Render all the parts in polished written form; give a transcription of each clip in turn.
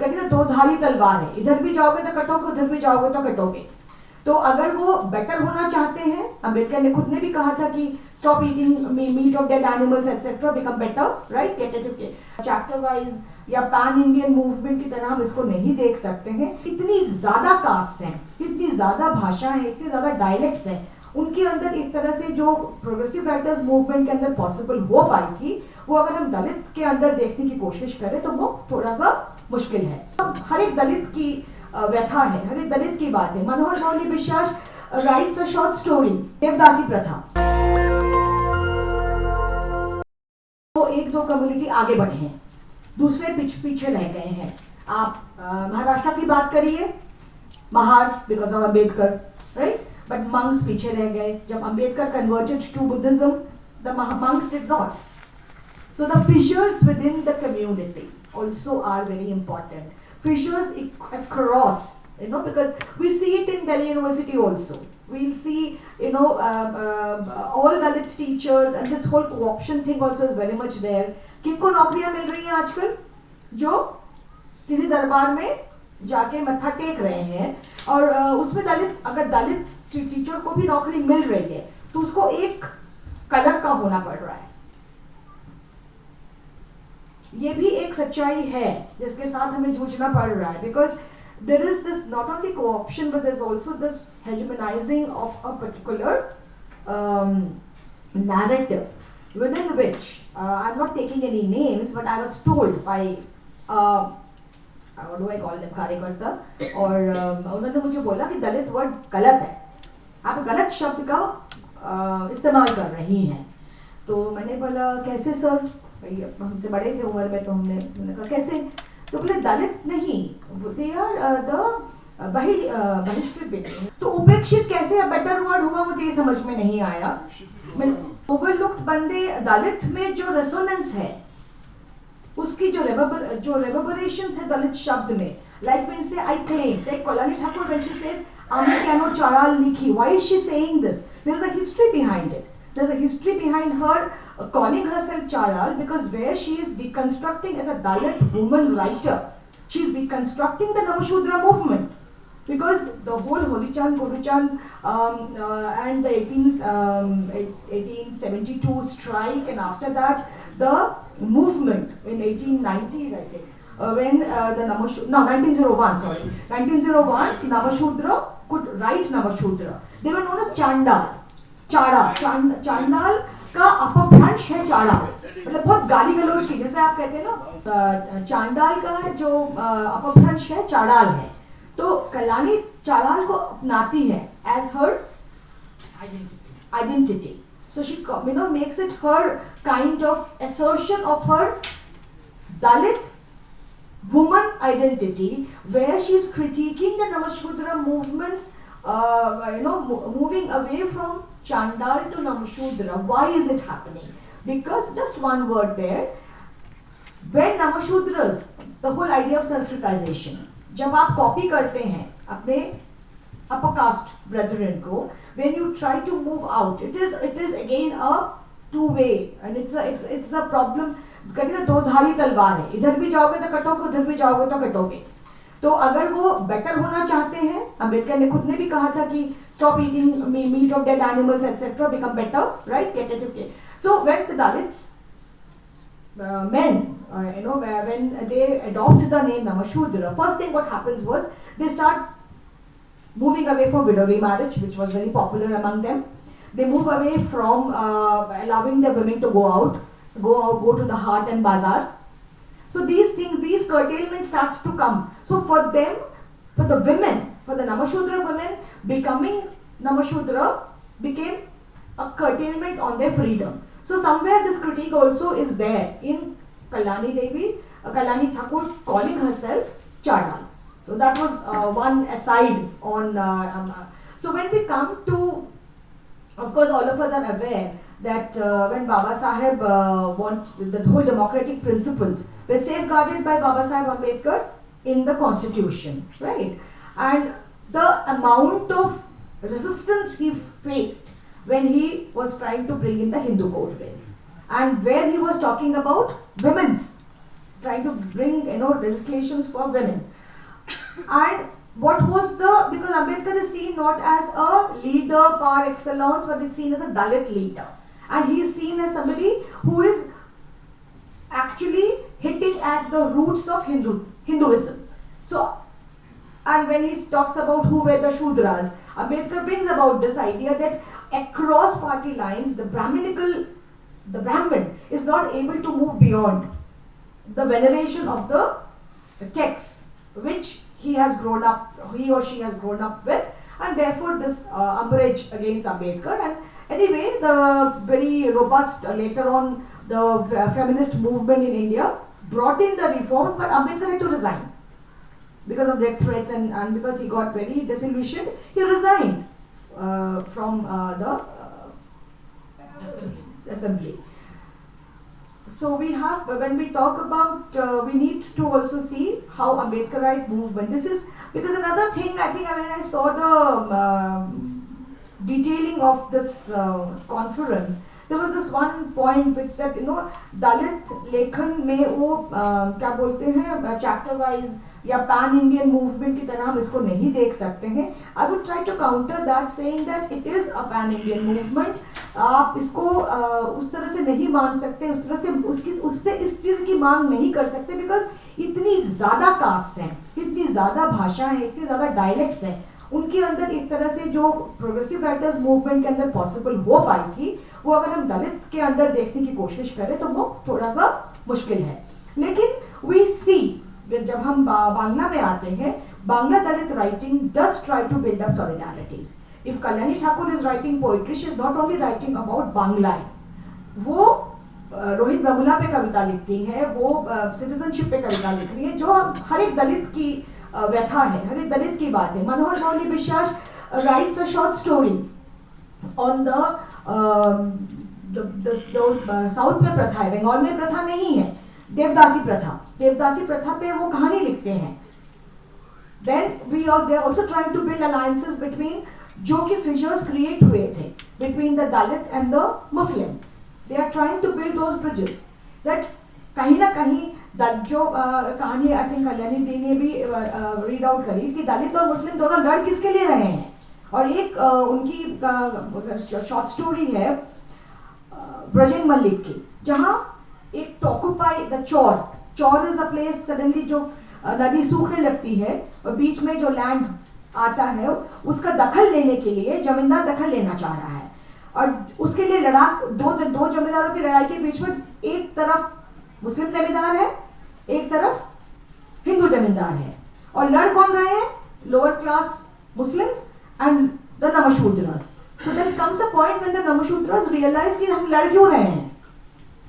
कहते ना दो धारी तलवार है, इधर भी जाओगे तो कटोगे, उधर भी जाओगे तो कटोगे। तो अगर वो बेटर होना चाहते हैं, अम्बेडकर ने खुद ने भी कहा था कि stop eating meat of dead animals etcetera, become better, right. Chapter wise या पैन इंडियन मूवमेंट की तरह हम इसको नहीं देख सकते हैं। इतनी ज्यादा कास्ट हैं, इतनी ज्यादा भाषा है, इतनी ज्यादा डायलेक्ट्स हैं, उनके अंदर एक तरह से जो प्रोग्रेसिव राइटर्स मूवमेंट के अंदर पॉसिबल हो पाई थी, वो अगर हम दलित के अंदर देखने की कोशिश करें तो वो थोड़ा सा मुश्किल है। हर एक दलित की व्यथा है, हर एक दलित की बात है। मनोहर मौली विश्वास राइट्स अ शॉर्ट स्टोरी, देवदासी प्रथा। तो एक दो कम्युनिटी आगे बढ़े हैं, दूसरे पीछे रह गए हैं। आप महाराष्ट्र की बात करिए, Mahar because of Ambedkar, right, but monks पीछे रह गए। जब Ambedkar converted to Buddhism, the monks did not. So the fissures within the community also are very important. Fissures across, because we see it in Delhi University also. We'll see, all Dalit teachers, and this whole co-option thing also is very much there. किनको नौकरियां मिल रही हैं आजकल? जो किसी दरबार में जाके मत्था टेक रहे हैं, और उसमें अगर दलित टीचर को भी नौकरी मिल रही है तो उसको एक कदर का होना पड़ रहा है। ये भी एक सच्चाई है जिसके साथ हमें जूझना पड़ रहा है, because there is this not only cooption but there is also this hegemonizing of a particular narrative within which I'm not taking any names, but I was told by what do I call them, कार्यकर्ता, और उन्होंने मुझे बोला कि दलित word गलत है, आप गलत शब्द का इस्तेमाल कर रही हैं। तो मैंने बोला कैसे सर, हमसे बड़े थे उम्र में, तो हमने कहा कैसे, तो बोले दलित नहीं, दे आर द बहिष्कृत बेटे। तो उपेक्षित कैसे बेटर वर्ड हुआ, मुझे ये समझ में नहीं आया। ओवरलुक्ड बंदे, दलित में जो रेसोनेंस है, उसकी जो रेवर्बरेशंस है दलित शब्द में, like when say I claim, take Kalyani Thakur when she says आमी केनो चाराल लिखी, why is she saying this? There is a history behind it. There's a history behind her calling herself Charal, because where she is deconstructing as a Dalit woman writer, she is deconstructing the Namashudra movement, because the whole Holichand, Guruchand and the 1872 strike, and after that the movement in 1890s, I think, when the 1901, sorry, 1901, Namashudra could write Namashudra. They were known as Chandal. चांडाल का अपभ्रंश है चाड़ाल, मतलब बहुत गाली गलौज की, जैसे आप कहते हैं ना, चांडाल का जो अपभ्रंश है चाड़ाल है। तो कल्याणी चाड़ाल को अपनाती है as her identity, so she makes it her kind of assertion of her Dalit woman identity, where she is critiquing the Namashudra movements, moving away from Chandal to Namashudra. Why is it happening? Because just one word there, when Namashudras, the whole idea of Sanskritization, जब आप copy करते हैं अपने upper caste brethren को, when you try to move out, it is again a two-way, and it's a problem. कहते ना दो धारी तलवार है, इधर भी जाओगे तो कटोगे, उधर भी जाओगे तो कटोगे। तो अगर वो बेटर होना चाहते हैं, अम्बेडकर ने खुद ने भी कहा था कि stop eating meat of dead animals etcetera, become better, right. So when the Dalits men, when they adopt the name Namashudra, first thing what happens was they start moving away from widow remarriage, which was very popular among them. They move away from allowing their women to go to the hart and bazaar. So these things, these curtailments start to come. So for them, for the women, for the Namashudra women, becoming Namashudra became a curtailment on their freedom. So somewhere this critique also is there in Kalyani Thakur calling herself Chadal. So that was one aside on. So when we come to, of course, all of us are aware that when Baba Saheb the whole democratic principles were safeguarded by Baba Saheb Ambedkar in the constitution, right? And the amount of resistance he faced when he was trying to bring in the Hindu code bill, and where he was talking about women's trying to bring legislations for women. And what was because Ambedkar is seen not as a leader par excellence, but it's seen as a Dalit leader, and he is seen as somebody who is actually hitting at the roots of Hinduism. So, and when he talks about who were the Shudras, Ambedkar brings about this idea that across party lines, the Brahmin is not able to move beyond the veneration of the texts which he or she has grown up with, and therefore this umbrage against Ambedkar. And anyway, the very robust, later on, the feminist movement in India brought in the reforms, but Ambedkar had to resign because of death threats, and because he got very disillusioned, he resigned from the assembly. So we have, when we talk about, we need to also see how Ambedkarite movement, this is, because another thing, I think when I saw the detailing of this conference, there was this one point which that Dalit लेखन में वो क्या बोलते हैं chapter wise या pan Indian movement की तरह हम इसको नहीं देख सकते हैं. I would try to counter that saying that it is a pan Indian movement. आप इसको उस तरह से नहीं मान सकते, उस तरह से उससे इस चीज की मांग नहीं कर सकते, because इतनी ज़्यादा कास्ट हैं, इतनी ज़्यादा भाषा है, इतनी ज़्यादा डायलेक्ट्स हैं, उनके अंदर एक तरह से जो प्रोग्रेसिव राइटर्स मूवमेंट के अंदर पॉसिबल हो पाई थी, वो अगर हम दलित के अंदर देखने की कोशिश करें तो वो थोड़ा सा मुश्किल है. लेकिन वी सी, जब हम बांग्ला में आते हैं, Bangla Dalit writing does try to build up solidarities. If Kalyani Thakur is writing poetry, she is not only writing about Bangla, वो रोहित वेमुला पे कविता लिखती है, वो सिटीजनशिप पे कविता लिख रही है, जो हर एक दलित की व्यथा है, हर एक दलित की बात है. मनोहर मौली विश्वास rights a short story on the जो साउथ में प्रथा है, बंगाल में प्रथा नहीं है, देवदासी प्रथा पे वो कहानी लिखते हैं. Then they are also trying to build alliances between, जो कि fissures create हुए थे between the Dalit and the Muslim. They are trying to build those bridges. That कहीं ना कहीं जो कहानी आई थिंक कल्याणी दी ने भी रीड आउट करी कि दलित और मुस्लिम दोनों लड़ किसके लिए रहे हैं. और एक उनकी शॉर्ट स्टोरी है ब्रजेन मल्लिक की, जहाँ एक टॉकुपाई द चौर इज अ प्लेस, सडनली जो नदी सूखने लगती है और बीच में जो लैंड आता है उसका दखल लेने के लिए जमींदार दखल लेना चाह रहा है, और उसके लिए दो जमींदारों की लड़ाई के बीच में एक तरफ मुस्लिम जमींदार है, एक तरफ हिंदू जमींदार है, और लड़ कौन रहे हैं? Lower class Muslims and the Namasudras. So then comes a point when the Namasudras realize कि हम लड़ क्यों रहे हैं,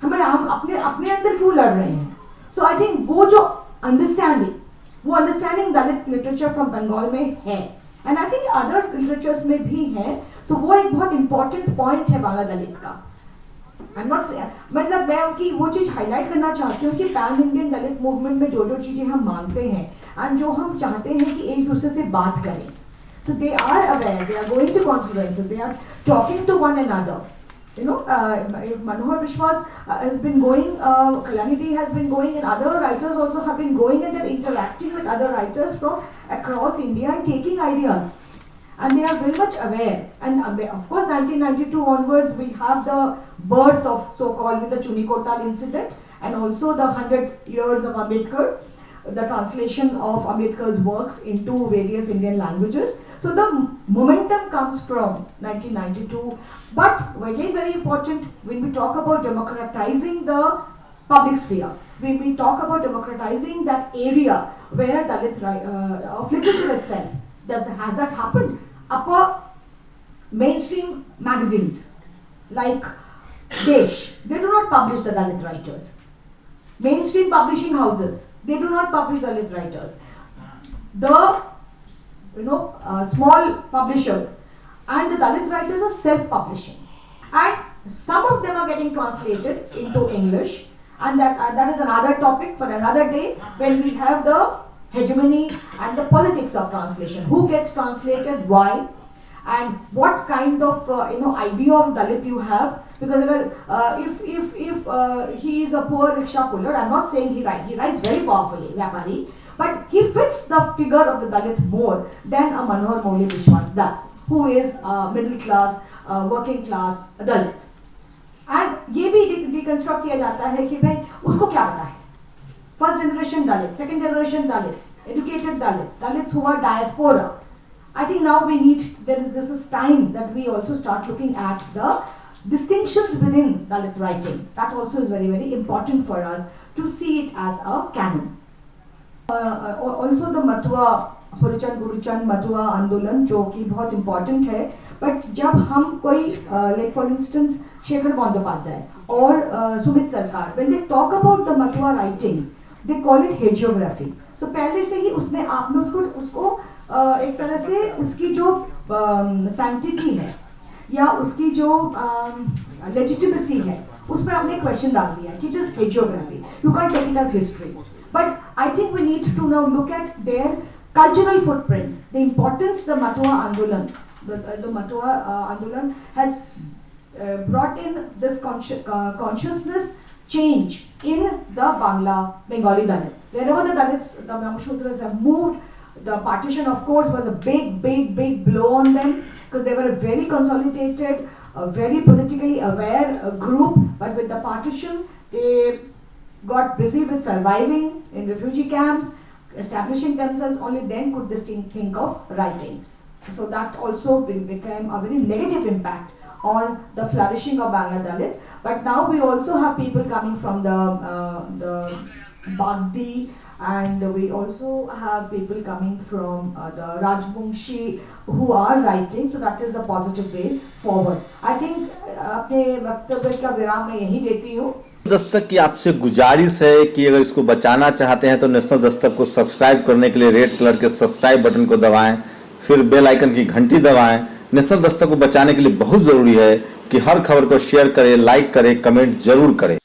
हम अपने अंदर क्यों लड़ रहे हैं. So I think वो जो understanding Dalit literature from Bengal में है, and I think other literatures में भी है. सो वो एक बहुत इंपॉर्टेंट पॉइंट है बांग्ला दलित का. मतलब मैं उनकी वो चीज हाईलाइट करना चाहती हूँ कि पैन इंडियन दलित मूवमेंट में जो जो चीजें हम मानते हैं एंड जो हम चाहते हैं कि एक दूसरे से बात करें. So they are aware, they are going to conferences, they are talking to one another. Manohar Vishwas has been going, Kalyani has been going, and other writers also have been going, and they're interacting with other writers from across India and taking ideas. And they are very much aware. And of course, 1992 onwards, we have the birth of so-called the Chuni Kotal incident, and also the 100 years of Ambedkar, the translation of Ambedkar's works into various Indian languages. So the momentum comes from 1992, but again very important, when we talk about democratizing the public sphere, when we talk about democratizing that area where Dalit of literature itself, has that happened? Upper mainstream magazines like Desh, they do not publish the Dalit writers. Mainstream publishing houses, they do not publish Dalit writers. The small publishers and the Dalit writers are self-publishing, and some of them are getting translated into English, and that is another topic for another day, when we have the hegemony and the politics of translation, who gets translated, why, and what kind of idea of Dalit you have. Because if he is a poor rickshaw puller, I'm not saying he writes very powerfully, Vyapari, but he fits the figure of the Dalit more than a Manohar Moli Vishwas does, who is a middle class, working class Dalit. And ये भी deconstruct किया जाता है कि भाई उसको क्या पता है. First generation Dalits, second generation Dalits, educated Dalits, Dalits who are diaspora. I think now we need, this is time that we also start looking at the distinctions within Dalit writing. That also is very, very important for us to see it as a canon. Also the Matua, Horichand Guruchand Matua Andolan, जो कि बहुत important है, but जब हम कोई like for instance Shekhar Bandyopadhyay और सुमित सरकार, when they talk about the Matua writings, they call it hagiography. So पहले से ही उसने आपने उसको एक तरह से उसकी जो sanctity है या उसकी जो legitimacy है उस पर आपने क्वेश्चन डाल दिया कि it is hagiography. You can't take it as history. But I think we need to now look at their cultural footprints, the importance the Matua Andolan, the Matua Andolan has brought in this consciousness change in the Bengali Dalit. Wherever the Dalits, the Namashudras have moved, the partition of course was a big blow on them because they were a very consolidated, a very politically aware group, but with the partition they got busy with surviving in refugee camps, establishing themselves. Only then could this think of writing. So that also became a very negative impact on the flourishing of Bangla Dalit. But now we also have people coming from the Bagdi, and we also have people coming from the Rajbungshi who are writing. So that is a positive way forward. I think अपने वक्तव्य का विराम मैं यही देती हूँ. दस्तक की आपसे गुजारिश है कि अगर इसको बचाना चाहते हैं तो नेशनल दस्तक को सब्सक्राइब करने के लिए रेड कलर के सब्सक्राइब बटन को दबाएं, फिर बेल आइकन की घंटी दबाएं. नेशनल दस्तक को बचाने के लिए बहुत जरूरी है कि हर खबर को शेयर करें, लाइक करें, कमेंट जरूर करें.